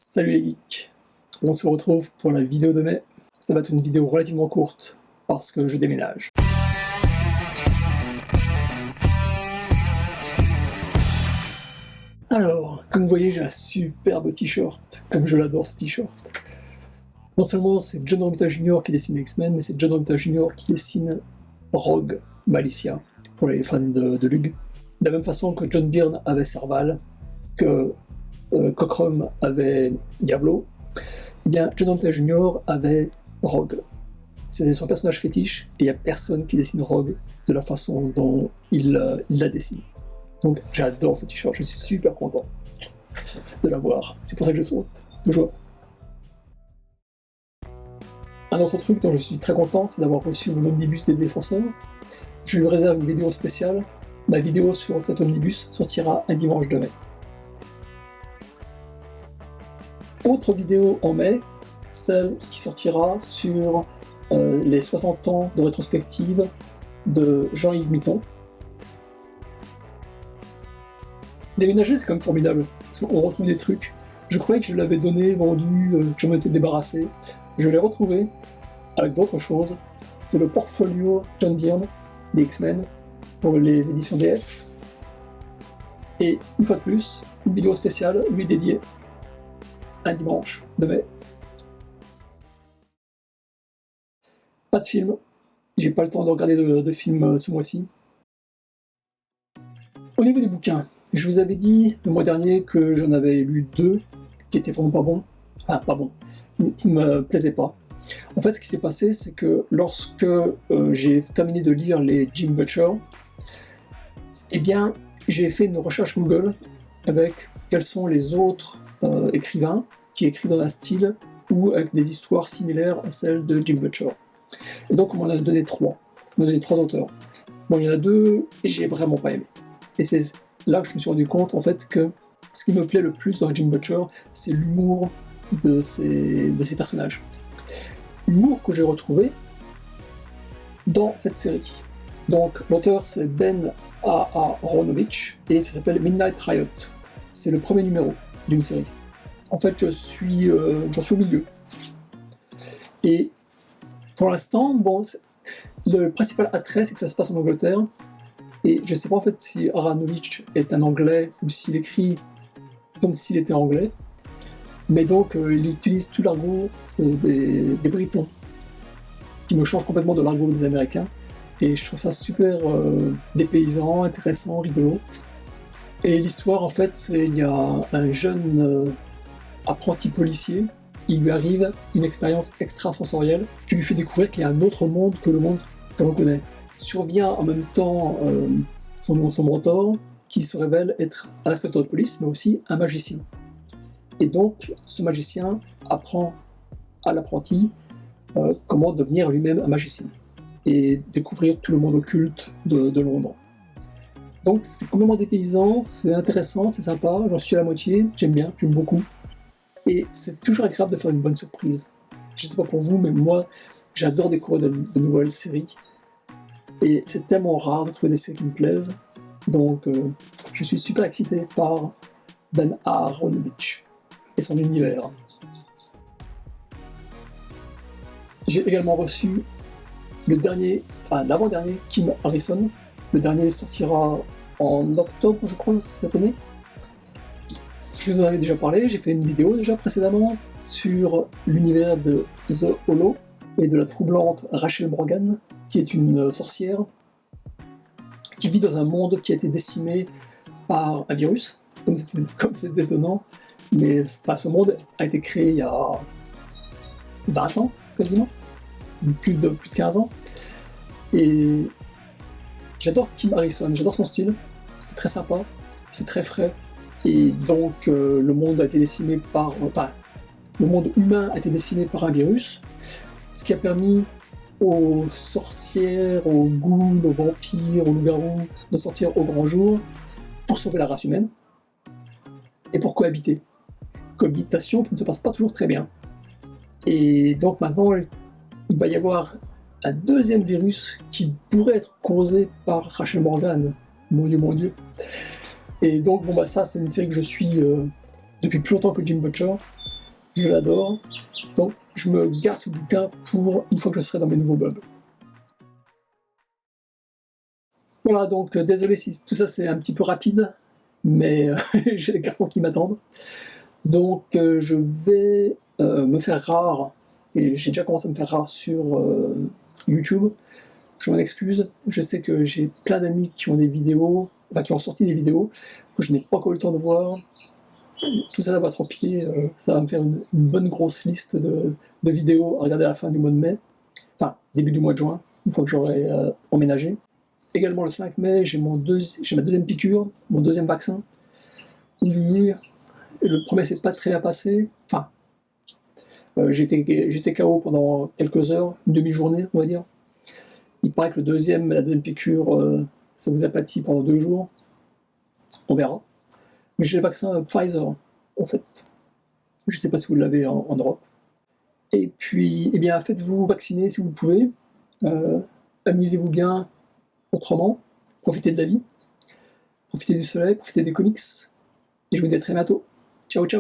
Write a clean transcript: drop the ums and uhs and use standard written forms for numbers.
Salut les geeks, on se retrouve pour la vidéo de mai. Ça va être une vidéo relativement courte parce que je déménage. Alors, comme vous voyez, j'ai un superbe t-shirt, comme je l'adore ce t-shirt. Non seulement c'est John Romita Jr. qui dessine X-Men, mais c'est John Romita Jr. qui dessine Rogue Malicia, pour les fans de Lug. De la même façon que John Byrne avait Serval, que Cockrum avait Diablo, eh bien John Romita Jr. avait Rogue. C'était son personnage fétiche, et il n'y a personne qui dessine Rogue de la façon dont il la dessine. Donc j'adore ce t-shirt, je suis super content de l'avoir, c'est pour ça que je saute, toujours. Un autre truc dont je suis très content, c'est d'avoir reçu mon omnibus des défenseurs. Je lui réserve une vidéo spéciale, ma vidéo sur cet omnibus sortira un dimanche de mai. Autre vidéo en mai, celle qui sortira sur les 60 ans de rétrospective de Jean-Yves Mitton. Déménager, c'est quand même formidable, parce qu'on retrouve des trucs. Je croyais que je l'avais donné, vendu, que je m'étais débarrassé. Je l'ai retrouvé avec d'autres choses. C'est le portfolio John Byrne des X-Men pour les éditions DS. Et une fois de plus, une vidéo spéciale lui dédiée un dimanche de mai. Pas de film, j'ai pas le temps de regarder de film ce mois-ci. Au niveau des bouquins, je vous avais dit le mois dernier que j'en avais lu 2 qui étaient vraiment pas bons, qui ne me plaisaient pas. En fait, ce qui s'est passé, c'est que lorsque j'ai terminé de lire les Jim Butcher, eh bien, j'ai fait une recherche Google avec quels sont les autres écrivains qui écrivent dans un style ou avec des histoires similaires à celles de Jim Butcher. Et donc, on m'en a donné 3. On m'a donné 3 auteurs. Bon, il y en a 2 et j'ai vraiment pas aimé. Et c'est là que je me suis rendu compte, en fait, que ce qui me plaît le plus dans Jim Butcher, c'est l'humour de ces personnages. L'humour que j'ai retrouvé dans cette série. Donc, l'auteur, c'est Ben Aaronovitch, et ça s'appelle Midnight Riot. C'est le premier numéro d'une série. En fait, j'en suis au milieu. Et pour l'instant, bon, le principal attrait, c'est que ça se passe en Angleterre. Et je ne sais pas en fait si Aaronovitch est un anglais ou s'il écrit comme s'il était anglais. Mais donc, il utilise tout l'argot des Britons, qui me change complètement de l'argot des Américains. Et je trouve ça super dépaysant, intéressant, rigolo. Et l'histoire, en fait, c'est il y a un jeune apprenti policier, il lui arrive une expérience extrasensorielle qui lui fait découvrir qu'il y a un autre monde que le monde que l'on connaît. Survient en même temps son mentor, qui se révèle être un inspecteur de police, mais aussi un magicien. Et donc, ce magicien apprend à l'apprenti comment devenir lui-même un magicien et découvrir tout le monde occulte de Londres. Donc c'est complètement dépaysant, c'est intéressant, c'est sympa, j'en suis à la moitié, j'aime bien, j'aime beaucoup. Et c'est toujours agréable de faire une bonne surprise. Je sais pas pour vous, mais moi, j'adore découvrir de nouvelles séries. Et c'est tellement rare de trouver des séries qui me plaisent. Donc je suis super excité par Ben Aaronovitch et son univers. J'ai également reçu l'avant-dernier Kim Harrison. Le dernier sortira en octobre, je crois, cette année. Je vous en avais déjà parlé, j'ai fait une vidéo déjà précédemment sur l'univers de The Hollow et de la troublante Rachel Morgan, qui est une sorcière qui vit dans un monde qui a été décimé par un virus, comme c'est étonnant, mais ce monde a été créé il y a 20 ans, quasiment, plus de 15 ans, et j'adore Kim Harrison, j'adore son style, c'est très sympa, c'est très frais, et donc le monde a été décimé le monde humain a été décimé par un virus, ce qui a permis aux sorcières, aux ghouls, aux vampires, aux loups-garous de sortir au grand jour pour sauver la race humaine et pour cohabiter. Cohabitation qui ne se passe pas toujours très bien. Et donc maintenant, il va y avoir un deuxième virus qui pourrait être causé par Rachel Morgan. Mon Dieu. Et donc, ça, c'est une série que je suis depuis plus longtemps que Jim Butcher. je l'adore. Donc je me garde ce bouquin pour une fois que je serai dans mes nouveaux bulbs. Voilà, donc désolé si tout ça c'est un petit peu rapide, mais j'ai des cartons qui m'attendent. Donc je vais me faire rare, et j'ai déjà commencé à me faire rare sur YouTube. Je m'en excuse, je sais que j'ai plein d'amis qui ont des vidéos, enfin qui ont sorti des vidéos, que je n'ai pas encore eu le temps de voir. Tout ça, ça va se rempiler, ça va me faire une bonne grosse liste de vidéos à regarder à la fin du mois de mai, enfin début du mois de juin, une fois que j'aurai emménagé. Également le 5 mai, j'ai ma deuxième piqûre, mon deuxième vaccin. Oui, le premier s'est pas très bien passé, enfin j'étais KO pendant quelques heures, une demi-journée on va dire. Il paraît que la deuxième piqûre, ça vous apathie pendant 2 jours. On verra. Mais j'ai le vaccin Pfizer, en fait. Je ne sais pas si vous l'avez en Europe. Et puis, eh bien, faites-vous vacciner si vous le pouvez. Amusez-vous bien autrement. Profitez de la vie. Profitez du soleil, profitez des comics. Et je vous dis à très bientôt. Ciao, ciao.